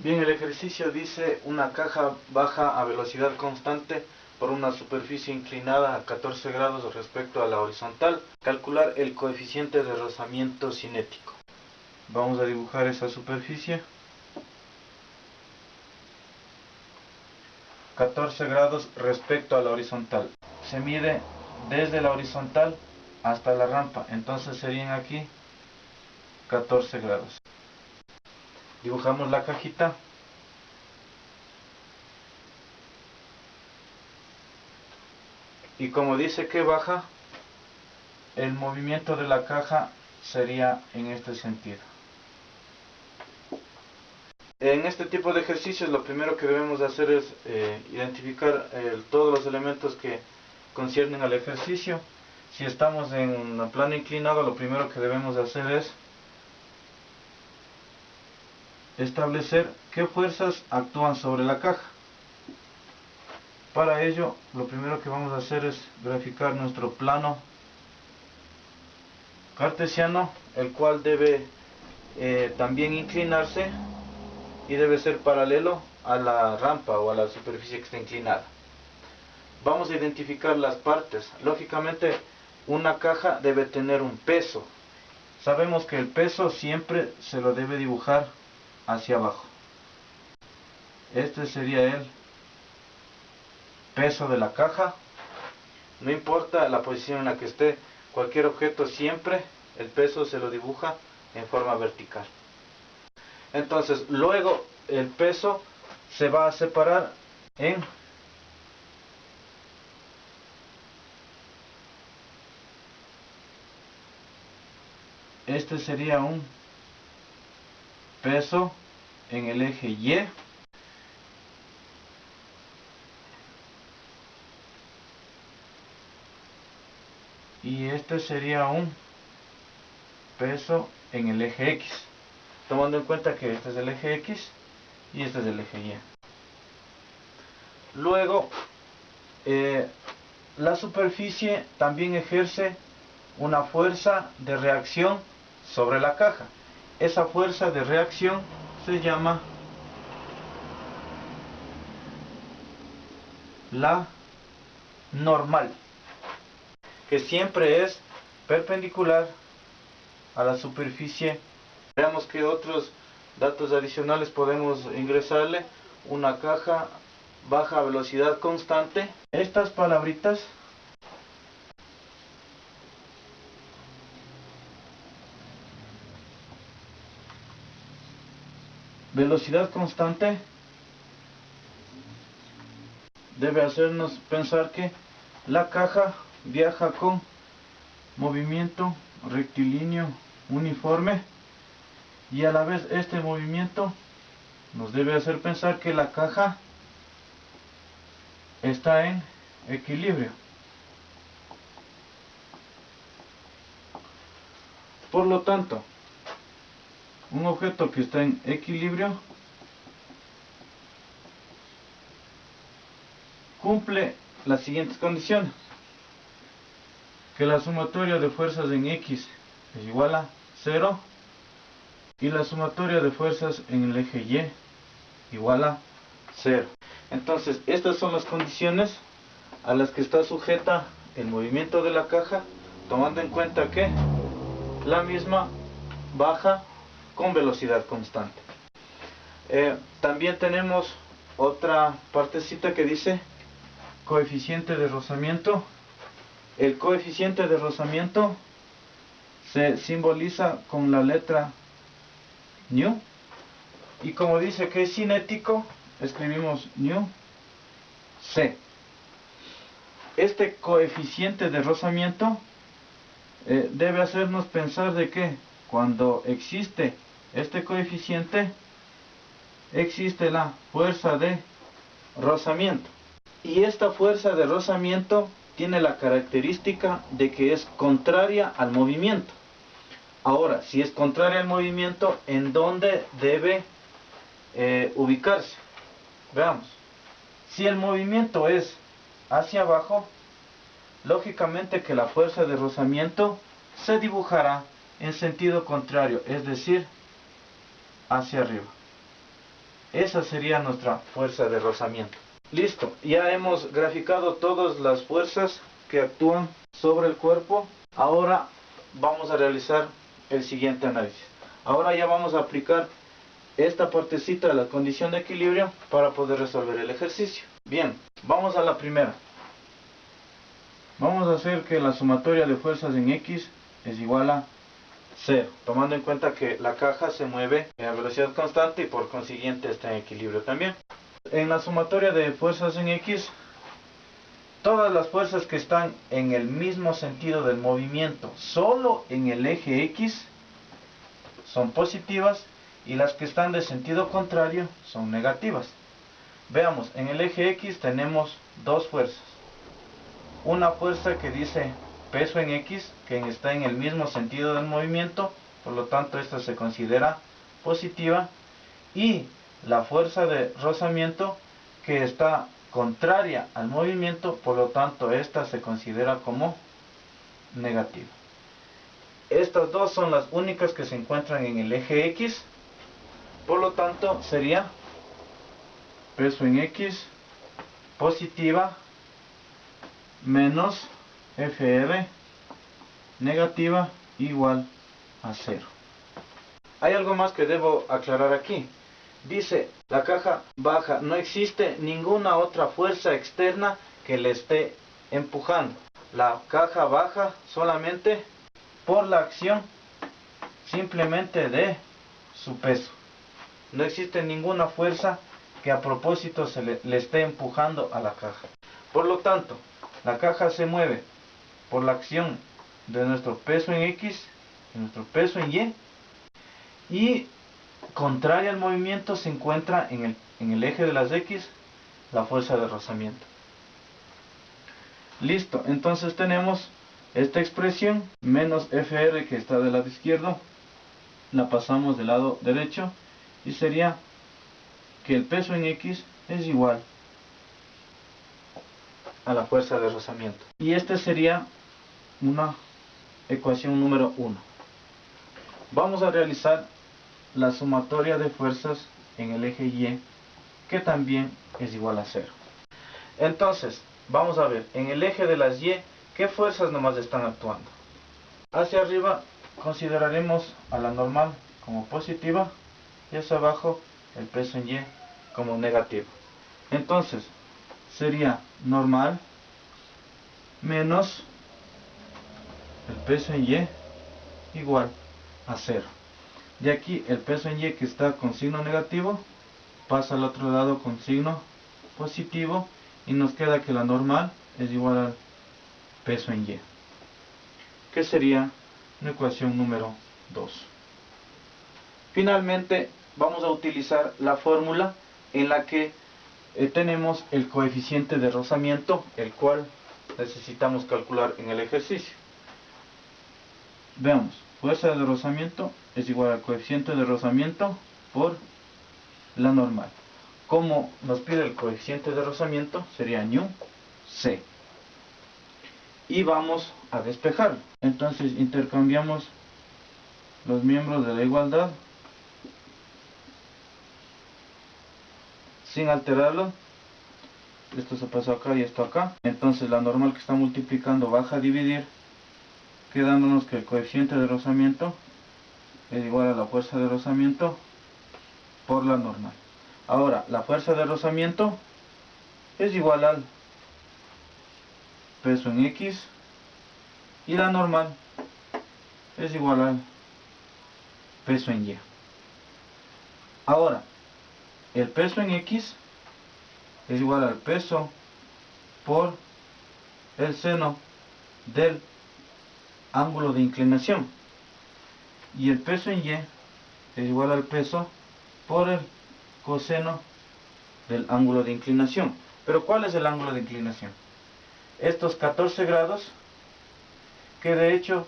Bien, el ejercicio dice una caja baja a velocidad constante por una superficie inclinada a 14 grados respecto a la horizontal. Calcular el coeficiente de rozamiento cinético. Vamos a dibujar esa superficie. 14 grados respecto a la horizontal. Se mide desde la horizontal hasta la rampa, entonces serían aquí 14 grados. Dibujamos la cajita. Y como dice que baja, el movimiento de la caja sería en este sentido. En este tipo de ejercicios lo primero que debemos hacer es identificar todos los elementos que conciernen al ejercicio. Si estamos en un plano inclinado, lo primero que debemos hacer es establecer qué fuerzas actúan sobre la caja. Para ello, lo primero que vamos a hacer es graficar nuestro plano cartesiano, el cual debe también inclinarse y debe ser paralelo a la rampa o a la superficie que está inclinada. Vamos a identificar las partes. Lógicamente, una caja debe tener un peso. Sabemos que el peso siempre se lo debe dibujar hacia abajo. Este sería el peso de la caja. No importa la posición en la que esté, cualquier objeto siempre el peso se lo dibuja en forma vertical. Entonces, luego el peso se va a separar en este sería un peso en el eje Y. Y este sería un peso en el eje X. Tomando en cuenta que este es el eje X y este es el eje Y. Luego, la superficie también ejerce una fuerza de reacción sobre la caja. Esa fuerza de reacción se llama la normal, que siempre es perpendicular a la superficie. Veamos qué otros datos adicionales podemos ingresarle. Una caja baja a velocidad constante. Estas palabritas velocidad constante debe hacernos pensar que la caja viaja con movimiento rectilíneo uniforme, y a la vez este movimiento nos debe hacer pensar que la caja está en equilibrio. Por lo tanto, un objeto que está en equilibrio cumple las siguientes condiciones: que la sumatoria de fuerzas en X es igual a 0 y la sumatoria de fuerzas en el eje Y igual a 0. Entonces, estas son las condiciones a las que está sujeta el movimiento de la caja, tomando en cuenta que la misma baja con velocidad constante. También tenemos otra partecita que dice coeficiente de rozamiento. El coeficiente de rozamiento se simboliza con la letra nu, y como dice que es cinético, escribimos nu c. Este coeficiente de rozamiento debe hacernos pensar de que cuando existe este coeficiente, existe la fuerza de rozamiento. Y esta fuerza de rozamiento tiene la característica de que es contraria al movimiento. Ahora, si es contraria al movimiento, ¿en dónde debe ubicarse? Veamos. Si el movimiento es hacia abajo, lógicamente que la fuerza de rozamiento se dibujará en sentido contrario, es decir, hacia arriba. Esa sería nuestra fuerza de rozamiento. Listo, ya hemos graficado todas las fuerzas que actúan sobre el cuerpo. Ahora vamos a realizar el siguiente análisis. Ahora ya vamos a aplicar esta partecita de la condición de equilibrio para poder resolver el ejercicio. Bien, vamos a la primera. Vamos a hacer que la sumatoria de fuerzas en X es igual a 0, tomando en cuenta que la caja se mueve a velocidad constante y por consiguiente está en equilibrio también. En la sumatoria de fuerzas en X, todas las fuerzas que están en el mismo sentido del movimiento, solo en el eje X, son positivas, y las que están de sentido contrario son negativas. Veamos, en el eje X tenemos dos fuerzas. Una fuerza que dice peso en X, que está en el mismo sentido del movimiento, por lo tanto esta se considera positiva, y la fuerza de rozamiento, que está contraria al movimiento, por lo tanto esta se considera como negativa. Estas dos son las únicas que se encuentran en el eje X, por lo tanto sería peso en X positiva menos FR negativa igual a 0. Hay algo más que debo aclarar aquí. Dice, la caja baja, no existe ninguna otra fuerza externa que le esté empujando. La caja baja solamente por la acción simplemente de su peso. No existe ninguna fuerza que a propósito le esté empujando a la caja. Por lo tanto, la caja se mueve por la acción de nuestro peso en X, de nuestro peso en y contraria al movimiento se encuentra en el eje de las X la fuerza de rozamiento. Listo, entonces tenemos esta expresión menos FR que está del lado izquierdo, la pasamos del lado derecho y sería que el peso en X es igual a la fuerza de rozamiento. Y esta sería una ecuación número 1. Vamos a realizar la sumatoria de fuerzas en el eje Y, que también es igual a 0. Entonces, vamos a ver, en el eje de las Y, ¿qué fuerzas nomás están actuando? Hacia arriba consideraremos a la normal como positiva y hacia abajo el peso en Y como negativo. Entonces, sería normal menos el peso en Y igual a 0. De aquí el peso en Y, que está con signo negativo, pasa al otro lado con signo positivo y nos queda que la normal es igual al peso en Y, que sería una ecuación número 2. Finalmente vamos a utilizar la fórmula en la que tenemos el coeficiente de rozamiento, el cual necesitamos calcular en el ejercicio. Veamos, fuerza de rozamiento es igual al coeficiente de rozamiento por la normal. Como nos pide el coeficiente de rozamiento, sería ñu C. Y vamos a despejarlo. Entonces intercambiamos los miembros de la igualdad sin alterarlo. Esto se pasó acá y esto acá. Entonces la normal que está multiplicando baja a dividir, quedándonos que el coeficiente de rozamiento es igual a la fuerza de rozamiento por la normal. Ahora, la fuerza de rozamiento es igual al peso en X y la normal es igual al peso en Y. Ahora, el peso en X es igual al peso por el seno del ángulo de inclinación, y el peso en Y es igual al peso por el coseno del ángulo de inclinación. Pero ¿cuál es el ángulo de inclinación? Estos 14 grados, que de hecho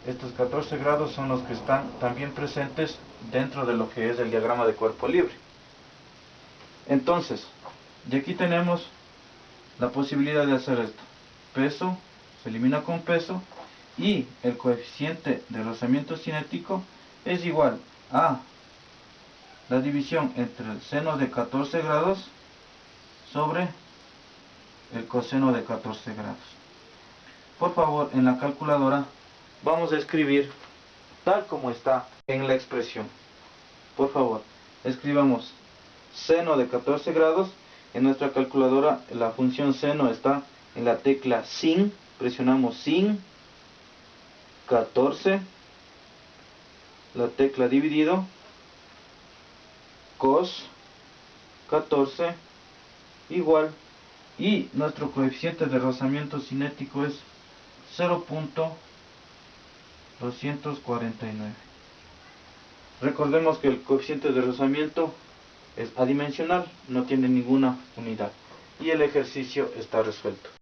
estos 14 grados son los que están también presentes dentro de lo que es el diagrama de cuerpo libre. Entonces, de aquí tenemos la posibilidad de hacer esto. Peso se elimina con peso y el coeficiente de rozamiento cinético es igual a la división entre el seno de 14 grados sobre el coseno de 14 grados. Por favor, en la calculadora vamos a escribir tal como está en la expresión. Por favor, escribamos seno de 14 grados. En nuestra calculadora la función seno está en la tecla sin. Presionamos sin 14, la tecla dividido, cos 14 igual, y nuestro coeficiente de rozamiento cinético es 0.249. Recordemos que el coeficiente de rozamiento es adimensional, no tiene ninguna unidad, y el ejercicio está resuelto.